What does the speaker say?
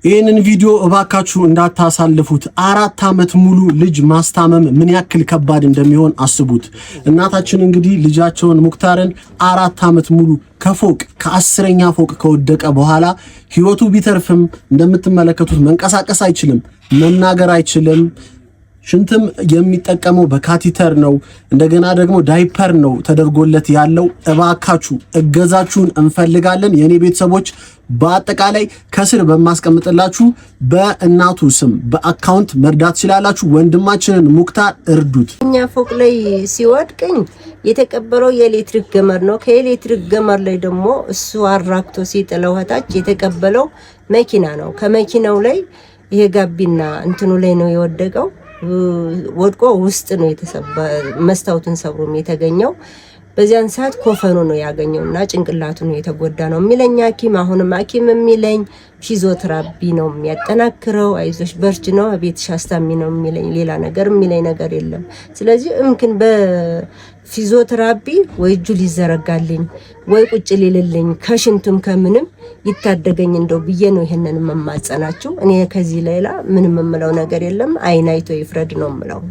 ይሄንን ቪዲዮ እባካችሁ እንዳታሳልፉት። 4 ዓመት ሙሉ ልጅ ማስታመም ምን ያክል ከባድ እንደሚሆን አስቡት። እናታችን እንግዲህ ልጃቸውን ሙክታርን 4 ዓመት ሙሉ ከፎቅ ከ10ኛ ፎቅ ከወደቀ በኋላ ህይወቱ ቢተርፍም እንደምትመለከቱት መንቀሳቀስ አይችልም፣ መናገር አይችልም። ሽንትም የሚጠቀመው በካቲተር ነው። እንደገና ደግሞ ዳይፐር ነው ተደርጎለት ያለው። እባካችሁ እገዛችሁን እንፈልጋለን። የኔ ቤተሰቦች በአጠቃላይ ከስር በማስቀምጥላችሁ በእናቱ ስም በአካውንት መርዳት ይችላላችሁ። ወንድማችንን ሙክታር እርዱት። እኛ ፎቅ ላይ ሲወድቅኝ የተቀበለው የኤሌክትሪክ ገመድ ነው። ከኤሌክትሪክ ገመድ ላይ ደግሞ እሱ አራክቶ ሲጥለው ታች የተቀበለው መኪና ነው። ከመኪናው ላይ ይሄ ጋቢና እንትኑ ላይ ነው የወደቀው። ወድቆ ውስጥ ነው መስታወቱን ሰብሮም የተገኘው። በዚያን ሰዓት ኮፈኑ ነው ያገኘውና ጭንቅላቱ ነው የተጎዳ ነው የሚለኝ ሐኪም። አሁንም ሐኪም የሚለኝ ፊዚዮቴራፒ ነው የሚያጠናክረው፣ አይዞሽ በርቺ ነው፣ ቤትሽ አስታሚ ነው የሚለኝ። ሌላ ነገር የሚለኝ ነገር የለም። ስለዚህ እምክን በፊዚዮቴራፒ ወይ እጁ ሊዘረጋልኝ ወይ ቁጭ ሊልልኝ ከሽንቱም ከምንም ይታደገኝ እንደው ብዬ ነው ይሄንን መማጸናችሁ። እኔ ከዚህ ሌላ ምንም የምለው ነገር የለም። አይን አይቶ ይፍረድ ነው የምለው።